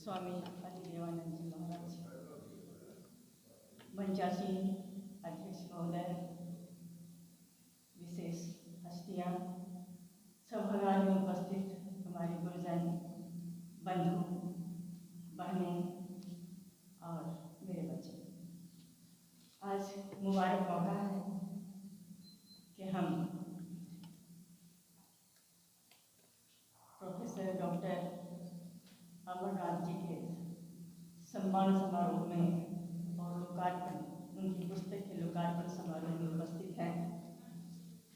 स्वामी आदिदेवानंद जी महाराज, मंचासी अध्यक्ष महोदय, विशेष हस्तियाँ, सभागार में उपस्थित हमारे गुरुजन, बंधु, बहनें और मेरे बच्चे, आज मुबारक मौका है कि हम प्रोफेसर डॉक्टर अमरनाथ जी के सम्मान समारोह में और लोकार्पण, उनकी पुस्तक के लोकार्पण समारोह में उपस्थित हैं।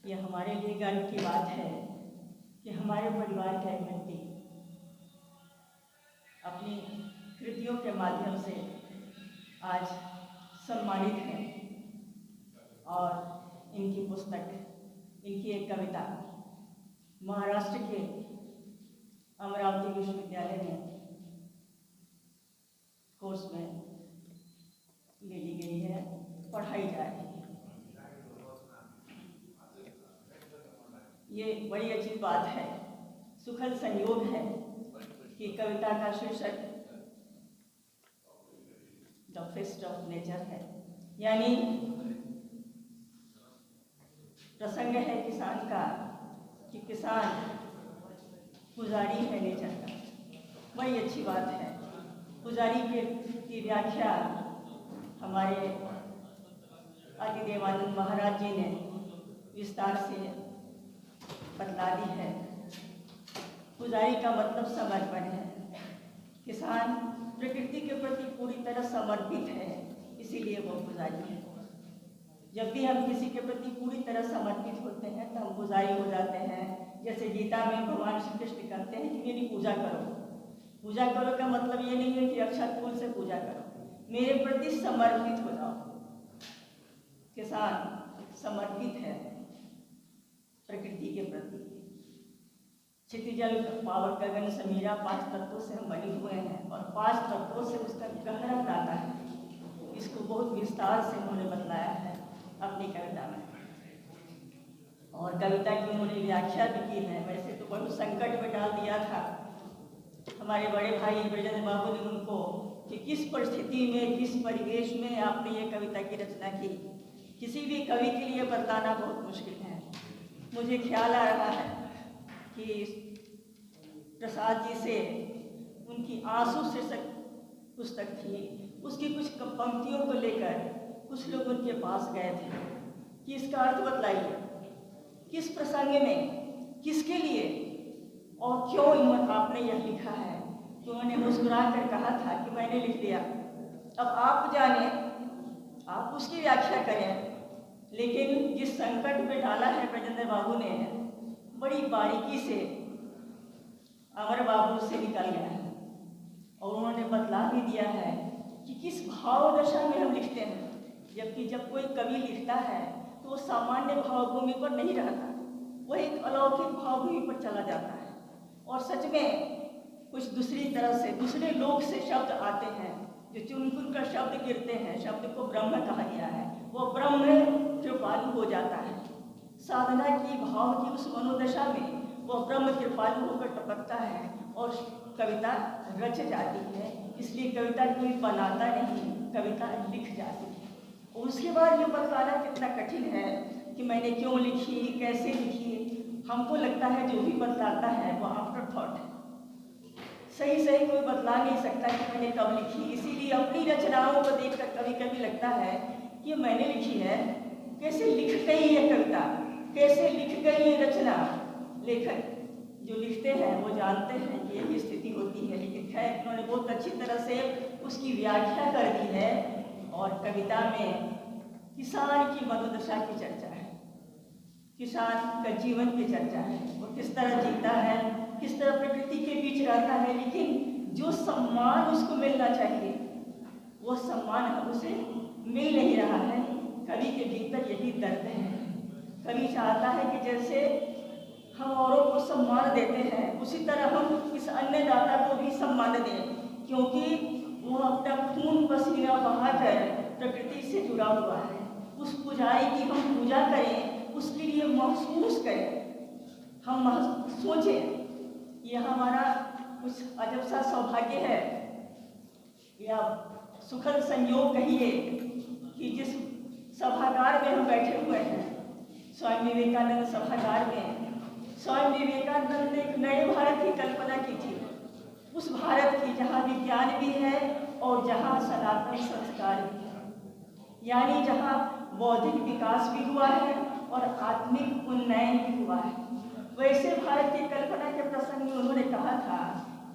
यह हमारे लिए गर्व की बात है कि हमारे परिवार का एक व्यक्ति अपनी कृतियों के माध्यम से आज सम्मानित है और इनकी पुस्तक, इनकी एक कविता महाराष्ट्र के अमरावती विश्वविद्यालय में कोर्स में ले ली गई है, पढ़ाई जा रही है। ये बड़ी अच्छी बात है, सुखद संयोग है कि कविता का शीर्षक द फेस्ट ऑफ नेचर है, यानी प्रसंग है किसान का कि किसान पुजारी है नेचर का। बड़ी अच्छी बात है। पुजारी की व्याख्या हमारे आदिदेवानंद महाराज जी ने विस्तार से बतला दी है। पुजारी का मतलब समर्पण है। किसान प्रकृति के प्रति पूरी तरह समर्पित है, इसीलिए वो पुजारी है। जब भी हम किसी के प्रति पूरी तरह समर्पित होते हैं तो हम पुजारी हो जाते हैं। जैसे गीता में भगवान श्री कृष्ण कहते हैं कि मेरी पूजा करो। पूजा करो का मतलब ये नहीं है कि अक्षत फूल से पूजा करो, मेरे प्रति समर्पित हो जाओ। किसान समर्पित है प्रकृति के प्रति। क्षितिजल पावर गगन समीरा, 5 तत्वों से हम बने हुए हैं और 5 तत्वों से उसका गहरा नाता है। इसको बहुत विस्तार से उन्होंने बतलाया है अपनी कविता में, और कविता की उन्होंने व्याख्या भी की है। वैसे तो बहुत संकट में डाल दिया था हमारे बड़े भाई ब्रजेंद्र बाबू ने उनको कि किस परिस्थिति में, किस परिवेश में आपने ये कविता की रचना की। किसी भी कवि के लिए बताना बहुत मुश्किल है। मुझे ख्याल आ रहा है कि प्रसाद जी से उनकी आंसू शीर्षक पुस्तक थी, उसकी कुछ पंक्तियों को लेकर कुछ लोग उनके पास गए थे कि इसका अर्थ बतलाइए, किस प्रसंग में, किसके लिए और क्यों आपने यह लिखा है। तो उन्होंने मुस्कुरा कर कहा था कि मैंने लिख दिया, अब आप जाने, आप उसकी व्याख्या करें। लेकिन जिस संकट में डाला है ब्रजेंद्र बाबू ने, बड़ी बारीकी से अमर बाबू से निकल गया है और उन्होंने बतला भी दिया है कि किस भाव दशा में हम लिखते हैं। जबकि जब कोई कवि लिखता है तो वो सामान्य भावभूमि पर नहीं रहता, वो एक अलौकिक भावभूमि पर चला जाता है और सच में कुछ दूसरी तरह से, दूसरे लोक से शब्द आते हैं जो चुन-चुन कर शब्द गिरते हैं। शब्द को ब्रह्म कहा गया है, वो ब्रह्म कृपालु हो जाता है। साधना की, भाव की उस मनोदशा में वो ब्रह्म कृपालु होकर टपकता है और कविता रच जाती है। इसलिए कविता कोई बनाता नहीं, कविता लिख जाती है। और उसके बाद ये बतलाना कितना कठिन है कि मैंने क्यों लिखी, कैसे लिखी। हमको लगता है जो भी बतलाता है वो आफ्टर थॉट है, सही सही कोई बतला नहीं सकता कि मैंने कब लिखी। इसीलिए अपनी रचनाओं को देखकर कभी कभी लगता है कि मैंने लिखी है, कैसे लिख गई ये कविता, कैसे लिख गई ये रचना। लेखक जो लिखते हैं वो जानते हैं कि यही स्थिति होती है। लेकिन खैर उन्होंने बहुत अच्छी तरह से उसकी व्याख्या कर दी है और कविता में किसान की मनोदशा की चर्चा है, किसान का जीवन की चर्चा है। वो किस तरह जीता है, किस तरह प्रकृति के बीच रहता है, लेकिन जो सम्मान उसको मिलना चाहिए वो सम्मान उसे मिल नहीं रहा है। कवि के भीतर यही दर्द है। कवि चाहता है कि जैसे हम औरों को सम्मान देते हैं उसी तरह हम इस अन्नदाता को भी सम्मान दें, क्योंकि वो अपना खून पसीना बहाकर प्रकृति से जुड़ा हुआ है। उस पुजारी की हम पूजा करें, उसके लिए महसूस करें, हम सोचें। यह हमारा कुछ अजब सा सौभाग्य है या सुखद संयोग कहिए कि जिस सभागार में हम बैठे हुए हैं, स्वामी विवेकानंद सभागार में, स्वामी विवेकानंद ने एक नए भारत की कल्पना की थी। उस भारत की जहाँ विज्ञान भी है और जहाँ सनातन संस्कार भी है, यानी जहाँ बौद्धिक विकास भी हुआ है और आत्मिक उन्नयन भी हुआ है। वैसे भारत की कल्पना के प्रसंग में उन्होंने कहा था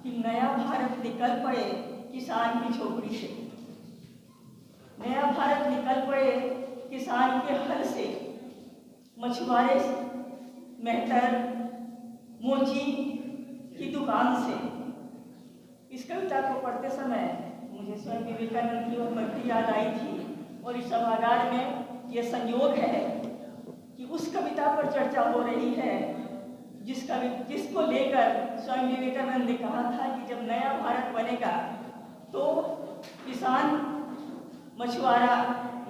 कि नया भारत निकल पड़े किसान की झोपड़ी से, नया भारत निकल पड़े किसान के हल से, मछुआरे मेहतर मोची की दुकान से। इस कविता को पढ़ते समय मुझे स्वामी विवेकानंद की वह पंक्ति याद आई थी और इस सभागार में ये संयोग है कि उस कविता पर चर्चा हो रही है जिसको लेकर स्वामी विवेकानंद ने कहा था कि जब नया भारत बनेगा तो किसान मछुआरा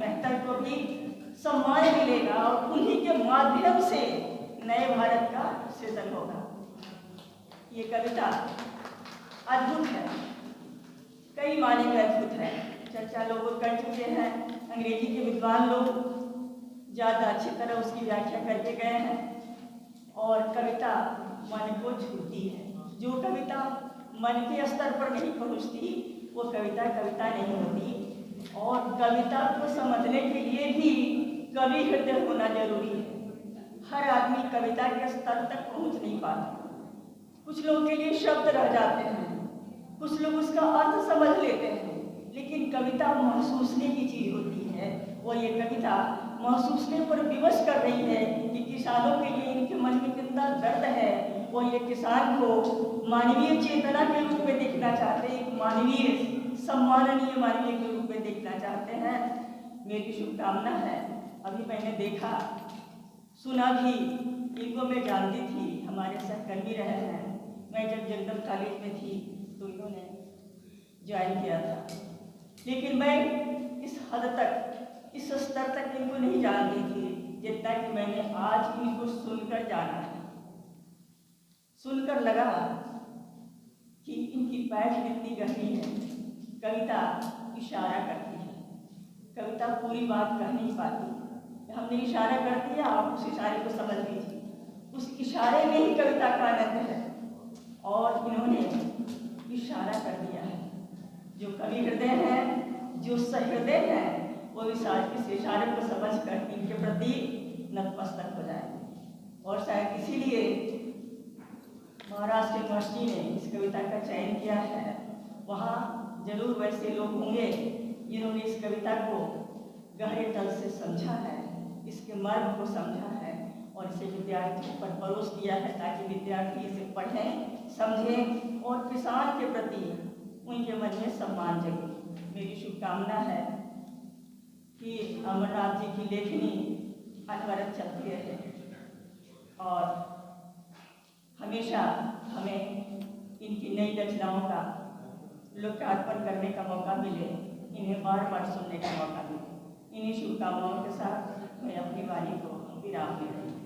मेहतर को भी सम्मान मिलेगा और उन्हीं के माध्यम से नए भारत का सृजन होगा। ये कविता अद्भुत है, कई मायने में अद्भुत है। चर्चा लोग कर चुके हैं, अंग्रेजी के विद्वान लोग ज़्यादा अच्छी तरह उसकी व्याख्या करके गए हैं और कविता मन को छूती है। जो कविता मन के स्तर पर नहीं पहुँचती वो कविता कविता नहीं होती। और कविता को समझने के लिए भी कवि हृदय होना जरूरी है। हर आदमी कविता के स्तर तक पहुँच नहीं पाता। कुछ लोगों के लिए शब्द रह जाते हैं, कुछ लोग उसका अर्थ समझ लेते हैं, लेकिन कविता महसूसने की चीज़ होती है। और ये कविता महसूसने पर विवश कर रही है कि किसानों के लिए इनके मन में कितना दर्द है। वो ये किसान को मानवीय चेतना के रूप में देखना चाहते हैं, एक मानवीय सम्माननीय मानवीय के रूप में देखना चाहते हैं। मेरी शुभकामना है। अभी मैंने देखा सुना भी, इनको मैं जानती थी, हमारे सहकर्मी रहे हैं। मैं जब जगदम कॉलेज में थी तो इन्होंने ज्वाइन किया था, लेकिन मैं इस हद तक, इस स्तर तक इनको नहीं जानती थी जितना कि मैंने आज इनको सुनकर जाना है। सुनकर लगा कि इनकी पैठ कितनी गहरी है। कविता इशारा करती है, कविता पूरी बात कह नहीं पाती। हमने इशारा कर दिया, आप उस इशारे को समझ लीजिए। उस इशारे में ही कविता का आनंद है और इन्होंने इशारा कर दिया है। जो कवि हृदय है, जो सहृदय है, वो इस इशारे को समझकर इनके प्रति नतमस्तक हो जाएंगे। और शायद इसीलिए महाराष्ट्र यूनिवर्सिटी ने इस कविता का चयन किया है। वहाँ जरूर वैसे लोग होंगे जिन्होंने इस कविता को गहरे तल से समझा है, इसके मर्म को समझा है और इसे विद्यार्थियों पर परोस दिया है ताकि विद्यार्थी इसे पढ़ें, समझें और किसान के प्रति उनके मन में सम्मान जगे। मेरी शुभकामना है कि अमरनाथ जी की लेखनी अनवरत चलती रहे और हमेशा हमें इनकी नई रचनाओं का लोकार्पण करने का मौका मिले, इन्हें बार बार सुनने का मौका मिले। इन्हीं शुभकामनाओं के साथ मैं अपनी वाणी को विराम दे रही हूँ।